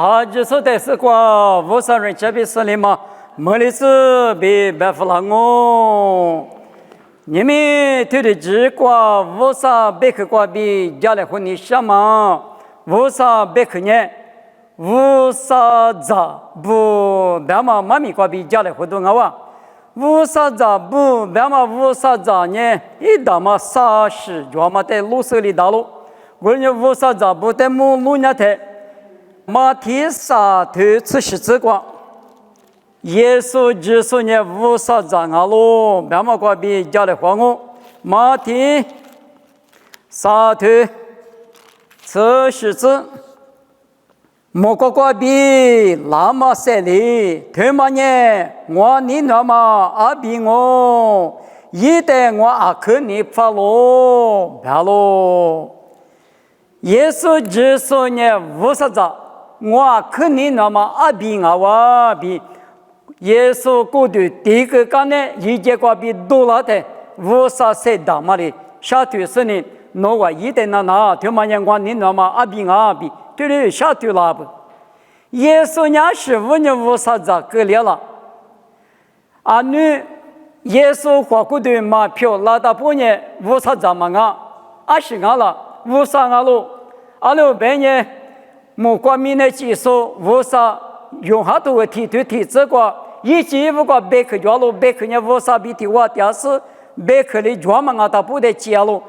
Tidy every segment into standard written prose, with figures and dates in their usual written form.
आज सो तेस qua vô sa rin chabi salima molisi bi baflango nimi tiri ji qua vô sa bek qua bi jale huni shama vô sa bek nye vô sa za bu bama mami qua bi jale hudu ngawa vô sa za bu bama vô sa za nye idama sa shi jwama te lu sili dalu gulnya vô sa za bu te mu lu nya te ma ti sa tu ci shi zi guang Yesu ji su nye wu sa zang a lu bama kwa bi jia le huang o ma ti sa tu ci shi zi mo kwa bi la ma se li tu ma nye ngwa ni na ma a bi ngo yi de ngwa a ke ni fa lo bia lo Yesu ji su nye wu sa zang ngwa khni nama abi ngawa bi Yesu ko de tik kane yije kwa bi dola te wo sa se da mari sha tu sni no wa yite na na de ma yang kwa ni nama abi nga bi tu le sha tu la bu Yesu nya shi wo ne wo sa za ke le la anu Yesu kwa ku de ma pyo la da po ne wo sa za ma nga a shi nga la wo sa nga lo alo be ne mo kwa mi ne chi so wo sa yong ha to ti tu ti zi kwa yi ji wo kwa be ke jwa lo be ke ne wo sa bi ti wa tia si be ke li jwa ma nga ta bu de jia lo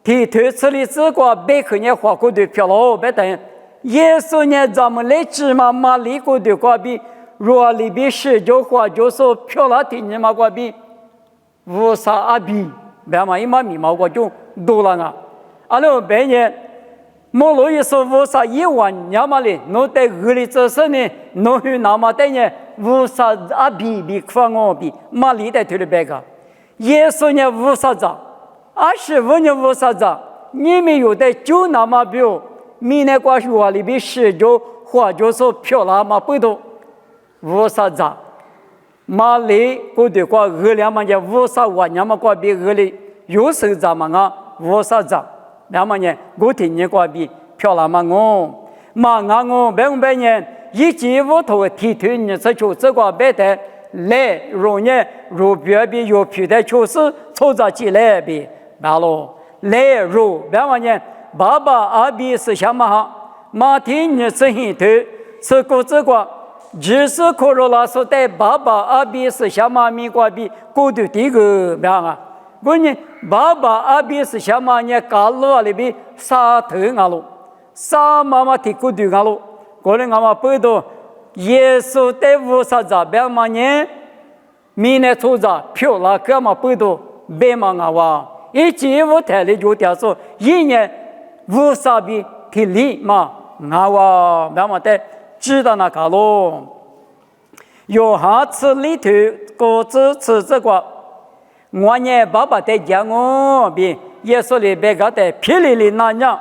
ti tu ci li zi kwa be ke ne hua ku de pyo lo be den ye su ne za mo le chi ma li ku de kwa bi ro li bi shi jo hua jo so pyo la ti ni ma kwa bi wo sa a bi be ma yi ma mi ma kwa jo do la nga alo be ne mo lo yi so wo sa yi wan nya ma le no te gli zhe se ne no hu na ma te ne wo sa a bi bi kwa ngo bi ma li de tu le be ga ye so ne wo sa za a shi wo ne wo sa za ni mi yu de ju na ma bi mi ne kwa shu wa li bi shi jo hua jo so pyo la ma pu do wo sa za ma le ko de kwa ge liang ma ye wo sa wa nya ma kwa bi ge li yu se za ma nga wo sa za那么呢，我听你过比漂亮嘛我，嘛我白呢，一季我头提推你是就这个白的来，容易如别比有皮的就是凑着起来比，完了来如白么呢，爸爸阿比是什么哈？嘛听你是很头，是个这个，只是可罗拉说的爸爸阿比是什么米过比，过的这个白啊。我呢，爸爸阿比是什么呢？卡路里边沙头阿路，沙妈妈提古杜阿路，过来阿妈背到耶稣的无啥子别嘛呢？明年出着票啦，干嘛背到别嘛阿哇？一季我台里就点说，一年无啥比提里嘛阿哇，别嘛的知道那卡路，有下次里头各自吃这个。我呢，爸爸在讲我比耶稣里别个在皮里那样，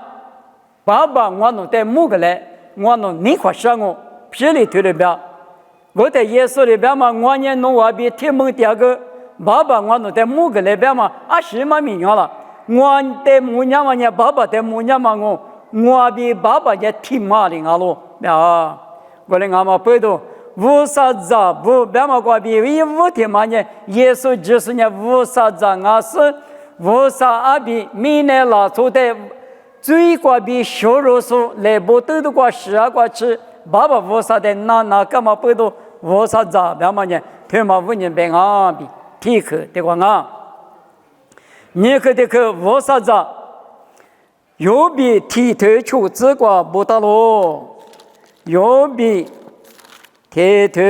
爸爸我弄在木个来，我弄你快上我皮里头里边，我在耶稣里边嘛，我呢弄我比天门第二个，爸爸我弄在木个里边嘛，啊什么名样了？我在木娘嘛呢，爸爸在木娘嘛我比爸爸在天马里阿罗啊，我嘞阿妈背到。无啥子不别嘛过比一无天嘛呢？耶稣就是呢无啥子啊是无啥阿比米呢拉出的最过比小肉数来不得的过十二过吃，爸爸无啥的那干嘛不都无啥子别嘛呢？他嘛无人别阿比体克的过啊，你可的可无啥子，有比体头出自过不得咯，有比。铁头，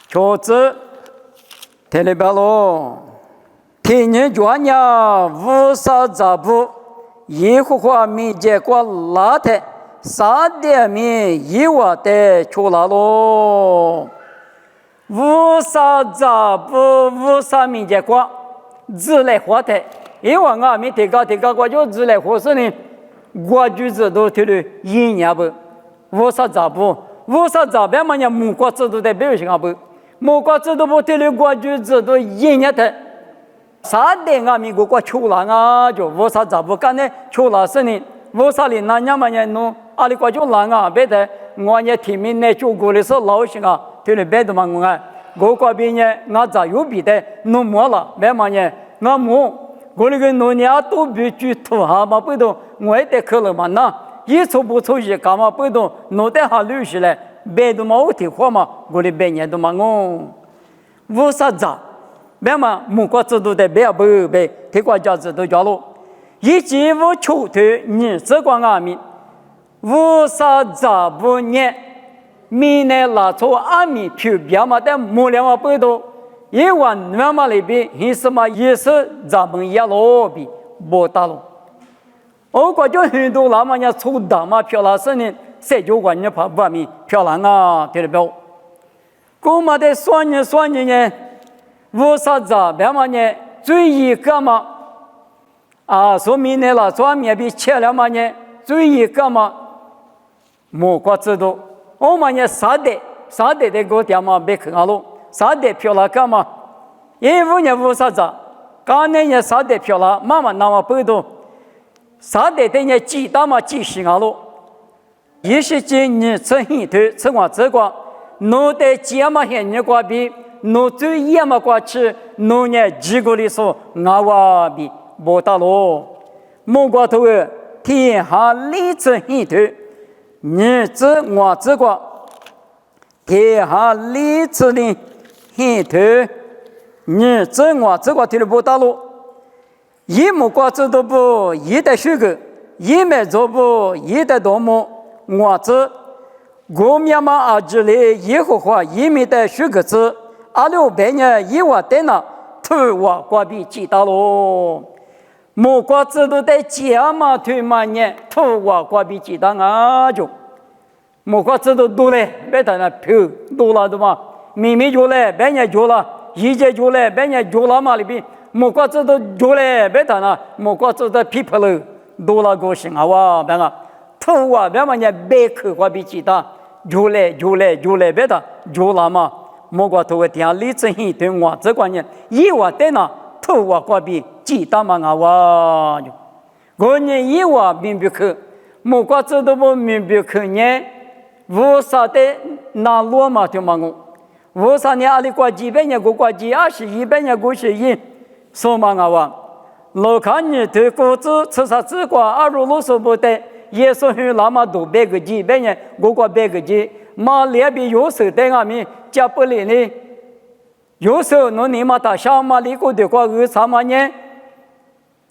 桌子，铁里边咯，天年转呀，无啥杂布，一户花米结果拉的，3点米一瓦的出来咯，无啥杂布，无啥米结果，自来花的，因为俺们提高过就自来花是呢，我就是都提了1年不，无啥杂布。无啥子别嘛呢？木瓜子都在别人家不，木瓜子都不得了，瓜橘子都1年的，啥的俺们过出来啊，就无啥子不干呢？出来是呢，无啥哩那样嘛呢？侬阿里瓜就难啊，别的我也提名呢，就过的是老些啊，对了，别的嘛我过边呢，我咋有别的弄没了，别嘛呢，我没，我那个农业都必须土哈嘛，不懂我也得去了嘛那，一出不出去干嘛不懂，弄得下流起来，别的嘛我提货嘛，我的别年都嘛我啥子？别嘛，木瓜制度的别不别，提瓜家制度叫了，以及我求的你这个阿弥。无啥子不念，明年拉出阿弥去表嘛的木两万不多，一万两万里边，还是嘛也是咱们也老比不大了。我感觉很多老嘛人出大嘛漂亮是呢，19万人跑外面漂亮啊，对不对？我嘛的算年呢，无啥子别嘛呢，最一个嘛，啊，说明年拉出阿弥比前两嘛呢，最一个嘛。木瓜制度，我们也啥的的个点嘛别看了，啥的漂亮干嘛？15年无啥子，刚年也啥的漂亮，妈妈那么不多，啥的呢鸡蛋嘛鸡心了，一时间你吃很多，吃完这个，弄得鸡嘛很你瓜比，弄最也嘛瓜吃，弄呢几个里说俺娃比不大喽，木瓜头天下里吃很多。你这我这个天下里子的很多，你这我这个听不到了，一木瓜子都不一的水果，一没做不一的多么，我这我们嘛阿这里一户话一米的水果子，2600年一万的呢，土瓦瓜比几大喽。木瓜子都在家嘛推嘛呢，土瓦瓜比几大啊就，木瓜子都多嘞，别在那票多了的嘛，明明就嘞，别人就了，一节就嘞，别人就了嘛里边，木瓜子都就嘞，别在那木瓜子的皮皮了，多了个行啊哇，别个土啊，别嘛呢别口瓜比几大，就嘞，别的就了嘛，木瓜头天下里子很对我这个呢，一万的呢。土瓦瓜比几大嘛啊哇！我年一万明白去，木瓜子都不明白去呢。为啥的那罗马就嘛我？为啥呢？阿里瓜几百年过瓜几2100年过1说嘛啊哇！老看你对果子吃啥子瓜，26说不得，也说很那么多百个几百年过瓜百个几，嘛两边有手在外面加不来呢。有时候侬你嘛打小嘛里过的瓜23嘛年，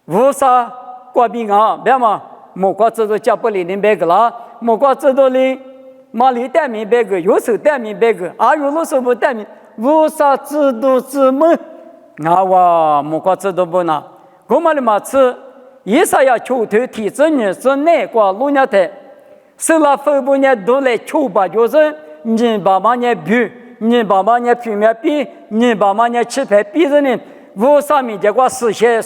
为啥瓜比啊？别嘛，木瓜制度加不里零百个啦，木瓜制度里嘛里带明百个，有时候带明百个，26时不带明，为啥制度之门？啊哇，木瓜制度不拿，我们的嘛吃，一啥要求头体制呢是内瓜路亚的，是那分布呢都来求吧，就是你爸妈呢比。你爸妈呢平面比，你爸妈呢气派比着呢，为啥面这个实现，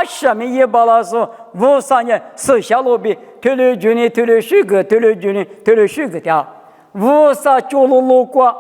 下面也把那说，为啥呢实现了比，推了就呢推了水果，推了就呢推了水果的，为啥叫了老瓜，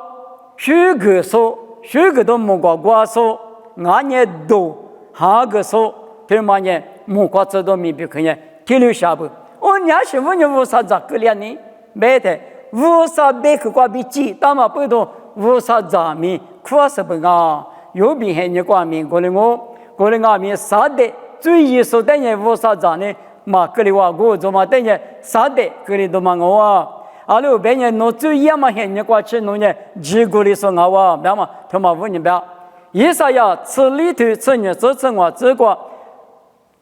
水果说，水果都木瓜瓜说，俺呢都下个说，推嘛呢木瓜知道明白可呢，推了下不，我娘媳妇呢为啥咋个了呢？没得，为啥别个瓜比鸡蛋嘛不多？为啥咱们苦是不啊？有比很多光明，过来阿弥啥的最艺术的人为啥咱呢？嘛过来我做嘛的人啥的过来都嘛我啊，2600年弄最也嘛很多过去弄呢，结果里说我啊，别嘛他妈问你别，为啥呀？吃里头吃呢，吃我这个，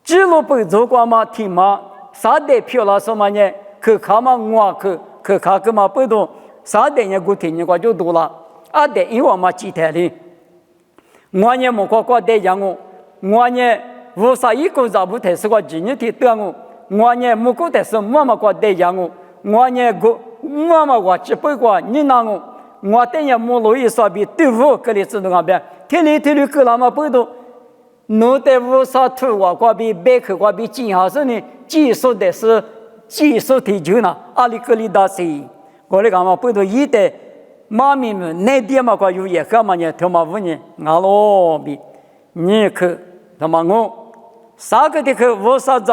记录不做过嘛听嘛，啥的漂亮什么呢？去看嘛我去看个嘛不多，啥的呢？我听你话就多了。啊，对，因为我嘛记得哩，我呢木瓜带养我呢为啥一个找不太是个今年的得我呢木瓜的是妈妈带养我呢个妈妈我只不过你拿我等下木路一说比豆腐个里知道边，天里个那么不多，弄得为啥土瓦瓜比白口瓜比金哈是呢？技术的是技术提究呢，阿里个里大些，我哩干嘛不多一代。妈咪们那点嘛，有也干嘛呢？他妈问你，俺老比你去他妈我啥个的去为啥子？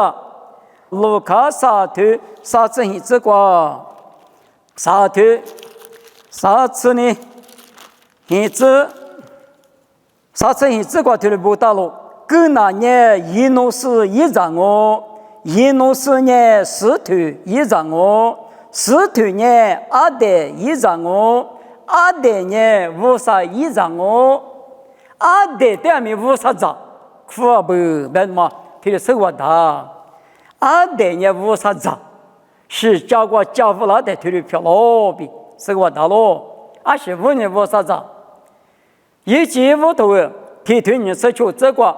卢卡萨头萨次一之瓜，萨头萨次呢，一之萨次一之瓜头的不大路，跟那年一诺是一张哦，一诺是年石头一张哦，石头年阿德一张哦，阿德年乌萨一张哦，阿德对面乌萨张，苦啊不，别嘛，他的生活大。阿德呢乌萨扎，是教过教父拉的推的票罗比，是个大罗。阿是五年乌萨扎，一季五头提推你是求这个，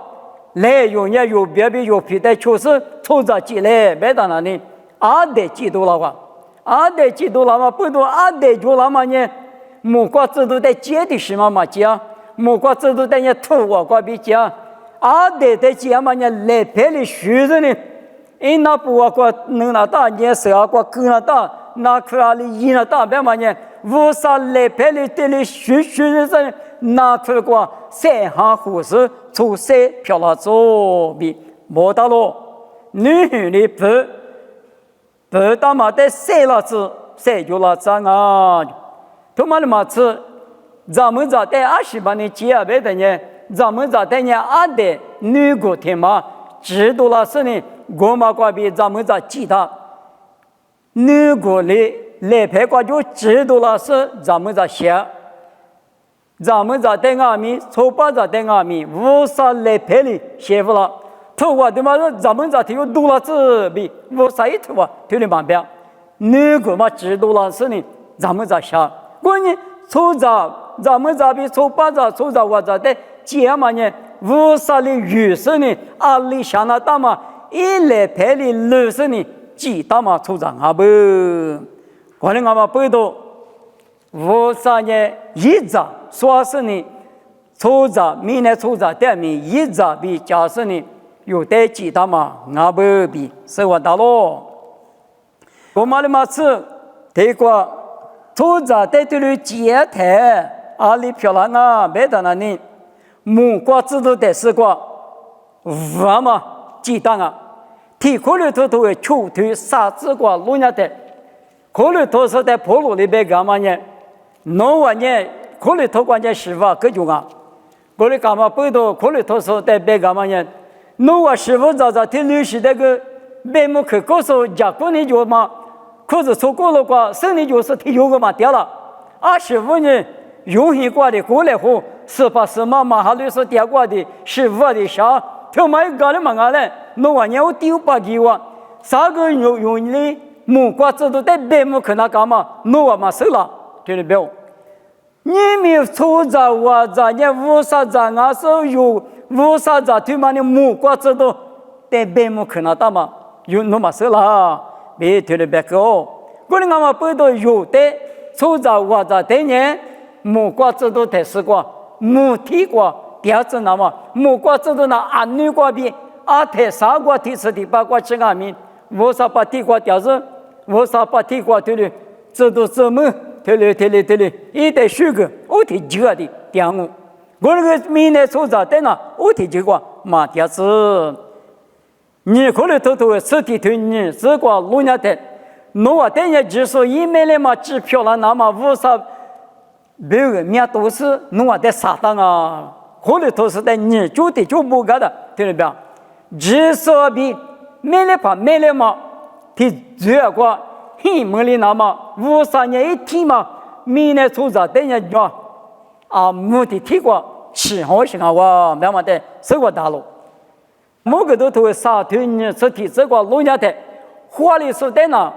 来用也有别别有皮的，确实凑着进来，别到那里。阿德记住了话，阿德记住了嘛，不多阿德就那么呢，木瓜制度在接的什么嘛讲，木瓜制度在呢土瓦瓜比讲，阿德在讲嘛呢来拍的学生呢。因那不我过能那大年十二过跟那大那可阿里一那大别嘛呢？无啥来拍的对的学生那可过三行护士出三漂了左比莫大罗女的不大嘛得三了子三就了张啊！他妈的嘛子，咱们这在20把的结别的呢，咱们这在呢阿的女个天嘛，知道了是呢。我们这边咱们在其他女国里来拍过就知道了是咱们在写，咱们在在外面，初八在在外面，无啥来拍的写不了。头发的嘛，咱们在提有多了字比无啥一头发，头的旁边，女国嘛知道了是呢，咱们在写。关键初早咱们这边初八在初早我在的节嘛呢，无啥的语是呢，阿里想那大嘛。一来拍的六十年，几大嘛出场啊不？可能我们不多，53年一张30年出场，明年出场对面一张比90年有得几大嘛？啊不比生活大咯。我们的嘛是这个出场在这里接台，阿里漂亮啊，没得那里，木瓜制度的是个五嘛几大啊？提考虑头为球队啥子个路亚的，考虑头是在坡路里边干嘛呢？农完呢，考虑头关键师傅各种啊，考虑干嘛不多？考虑头是在边干嘛呢？农完师傅在听律师那个边牧去告诉家过年就嘛，可是错过了个生年就是提有个嘛掉了，师傅呢用心过的过来后，18嘛马哈律师掉过的师傅的啥？他们搞的嘛个嘞，农完年我丢把给我，啥个用的木瓜子都在边牧去那干嘛？农完嘛收了，对不对？你们出着我着呢，50张啊是有50张，他们的木瓜子都在边牧去那干嘛？有农嘛收了，别对不对个？过年我们不都有的出着我着的呢，木瓜子都在吃过，木提过。第二次那么木瓜制度那安女瓜比阿太三瓜第四第八瓜吃阿米，58地瓜掉子，58地瓜对的制度怎么对了，一代数个我提几个的点我那个明年出场在那我提几个马掉子，你可能偷偷实体推你这个路亚的，侬啊等下就说一买来嘛支票了，那么50没有面都是侬啊在撒当啊。可能都是在你就的就不干的，对不对？至少比买了嘛，他主要个黑门里那么53年一天嘛，明年出场等下就啊，目的提过起好些个哇，慢慢的生活大路，某个都会杀退你实体这个路亚的，花里说的呢，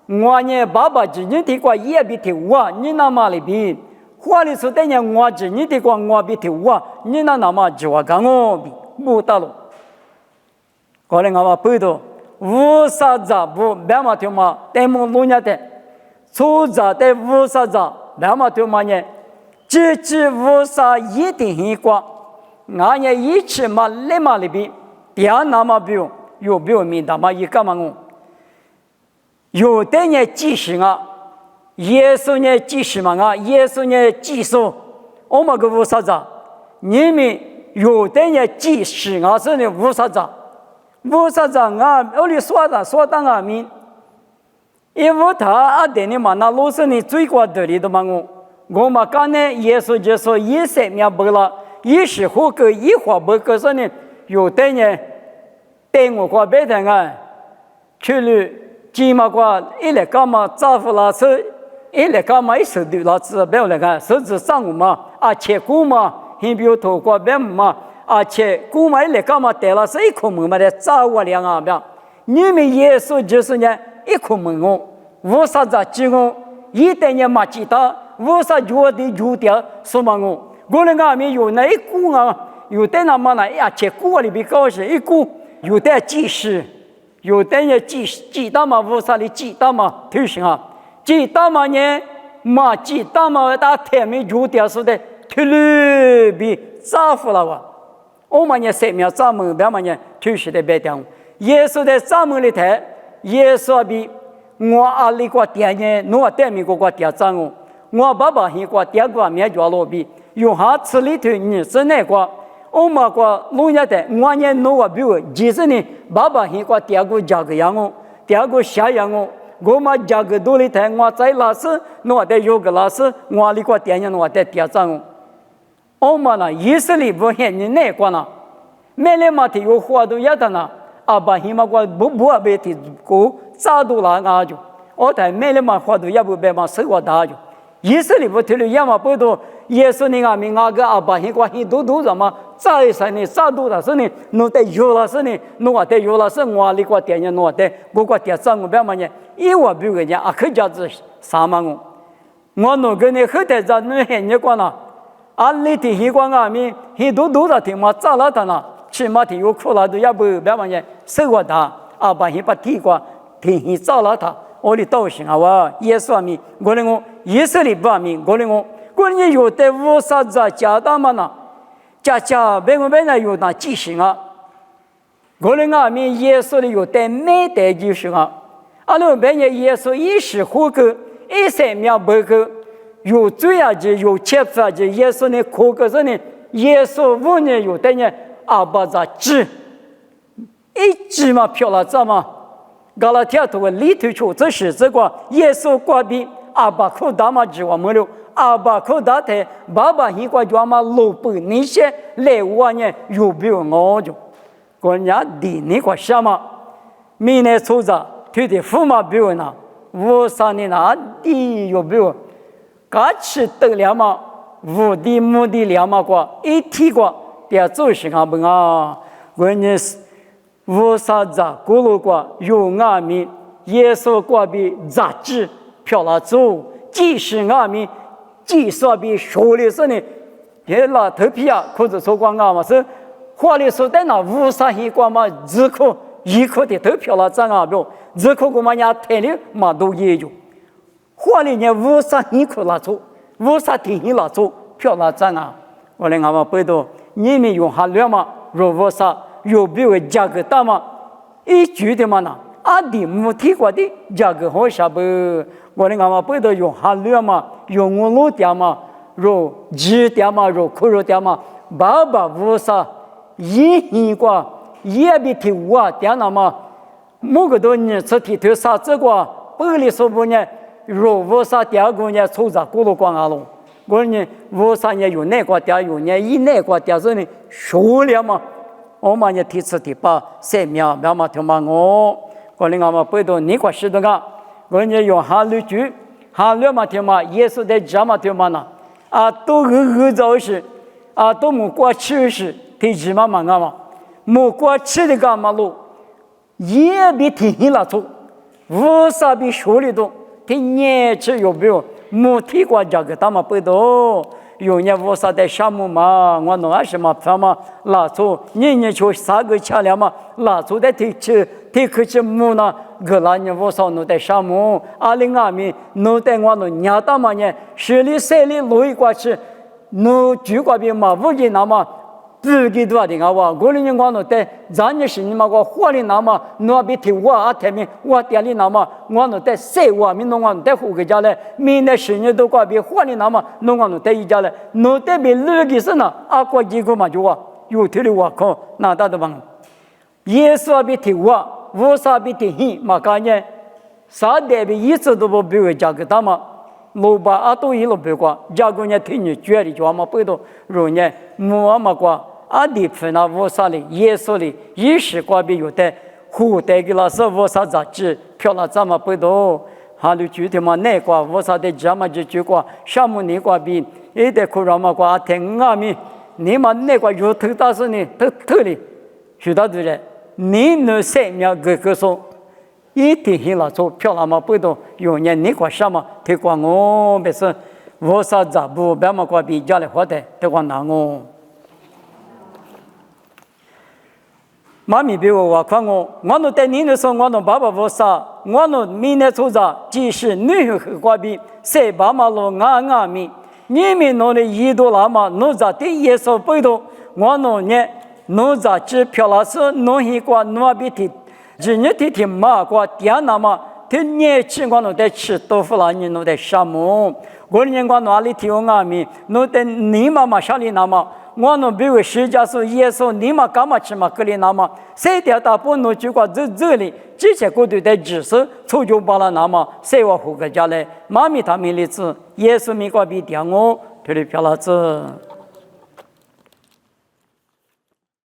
我呢爸爸今年提过也比提我，你那么里比。花里说等下我只你的光我比头啊，你那么就我讲我比不到了。可能我们不多50张不别嘛就嘛，但么路亚的出张的50张别嘛就嘛呢，只50一定很高，俺也一起嘛立马里边，第二那么比有比我明的嘛一个嘛我，有的人继续啊。耶稣呢几十万啊，耶稣呢几数，我们个50张，你们有的人几十万是呢50张，无啥子啊，我哩说当啊咪，因为他啊对你嘛，那老师你最过得里的嘛我嘛讲呢，耶稣就说一生命不了，一时活个一话不可说呢，有的呢，对我过白天啊，去了起码过一来干嘛招呼老师，一来干嘛一手对老师不要来看，手指上午嘛，啊切股嘛，还比如头过白嘛。而且古买来干嘛带了是一颗门嘛的找我两啊表，你们耶稣就是呢一颗门哦，无啥子几哦，一代人嘛记得，无啥觉的有点什么哦，我那个面有那一股啊，有的那么呢，而且股里边高是一股，有的即时，有的人记得嘛，无啥的记得嘛，推行啊，记得嘛呢，嘛记得嘛，打天面有点是的，推里边招呼了哇。我们呢生命咱们别么呢，就是的别讲。耶稣在咱们里头，耶稣比我阿里个点呢，我对面个点赞哦。我爸爸he个点个面叫罗比，用下次里头你是那个，我们个农业的，我呢弄个比如，其实呢，爸爸he个点个价格样哦，点个下样哦。我们价格多里头，我在老师，我得有个老师，我里个点呢，我得点赞哦。我们呢，以色列不现你那个呢，没来嘛的有活动也的呢，啊把他们个不被的过早都了啊就，我在没来嘛活动也不被嘛生活大就，以色列不听了也嘛不多，耶稣那个名啊个啊把他个很多什么，再三呢早都了是呢，弄得有了是呢，弄得有了是我里个点呢弄得，不过点上我别嘛呢，一我比个呢啊可家子三万我弄个呢后头在那些你讲呢。啊，你的希望啊，咪很多的听嘛，早了的呢，起码的有苦了都也不别么呢，生活他啊，把他把地瓜听早了他，我的道行啊，我耶稣咪，我的我以色列不咪，我的我有的无啥子家当嘛呢，家别个别人有那记性啊，我的我咪耶稣的有的没得记性啊，啊，那别人耶稣一时活个，一生命不个。有罪啊，就有欠法就耶稣呢，可个是呢，耶稣五年有的呢，阿巴扎指，一指嘛飘了这嘛，搞了天头里头出，这是这个耶稣挂比阿巴口大嘛指我们了，阿巴口大的爸爸一个叫嘛路不那些来我呢有比我就，人家的那个什么，明年出着推的父母比我呢，我三年那的有比我。嘎吃得了嘛？无的目的了嘛？过一提过，别做事啊不啊？关键是无啥子咕噜过有俺们耶稣过比杂志漂了走，即使俺们即使比说的是呢，别拿头皮啊，或者说光啊嘛是，话里说的那无啥一个嘛，只可一颗的头漂了脏啊不？只可我们家台里嘛都也有。话里呢，无啥你可拉走，无啥听你拉走，票拉涨啊！我来俺们背到，你们用下了嘛？若无啥，有比为价格大嘛？一句的嘛呢？阿弟没提过的价格好下不？我来俺们背到用下了嘛？用我路点嘛？若几点嘛？若可若点嘛？爸爸无啥，一个也比提我点了嘛？某个多年吃提头啥这个，不里说不呢？若无啥第二个呢，抽着咕噜光啊喽！我呢，无啥呢有那个点有呢，以那个点是呢，数量嘛，我们呢提次第八生命，别嘛听嘛我呢俺们背到你个是的个，我呢用哈律句，哈律嘛听嘛，耶稣在讲嘛听嘛呢，啊都早时，啊都没过去时，提起嘛啊嘛，没过去的干嘛喽？也比听了错，无啥比说的多。听年吃有没有？没听过这个，他们不懂。有年我啥在项目嘛，我弄什么饭嘛，拉出年就3个钱了嘛，拉出的提去吃木呢，个那年我啥弄在项目，20米弄在我弄伢大嘛呢，水里水里落一块去，弄住过边嘛，屋里那么。不给多的啊！我人我弄在咱也是你嘛个火里那么，那边提我啊台面，我店里那么，我弄在谁我们弄我弄在户个家嘞，明年10年都过边火里那么，弄我弄在一家嘞，弄在边路个是呢，啊过几个嘛就有头的我靠，那大的帮，耶稣比提我，我啥比提hin嘛干呢？啥代表意思都不比为价格大嘛？老板啊都一路比过，价格呢听你觉得就嘛不多，容呢木嘛过。阿弟分那我啥哩，耶稣哩，一时过比有的，后代给老师我啥杂志，票了怎么不多？哈里具体嘛那个我啥的这么就去过，项目你过比，一代可让嘛过听阿米，你嘛那个有头大事呢，头哩，许多的人，你能三秒个说，一天行了做票了嘛不多，有人你过什么？推过我不是，我啥杂不别嘛过比家里活的，推过哪我。妈咪比我看我那在你那时候，我那爸爸我啥，我那明年出家，即使女和瓜比，谁爸妈路俺咪，你们那的一度那么，那在第一手背头，我那呢，那在支票那是那一瓜那比的，今年的马瓜点那么，天年吃我那在吃豆腐啦，你那在什么？我年我哪里听俺咪，那在你妈妈家里那么。我那比如世界上耶稣，你嘛干嘛吃嘛？可怜那么，谁掉大不能去过这里，这些国队的知识，出就把了那么，谁我胡个家来？妈咪他们的子，耶稣没过比点我，这里漂了子。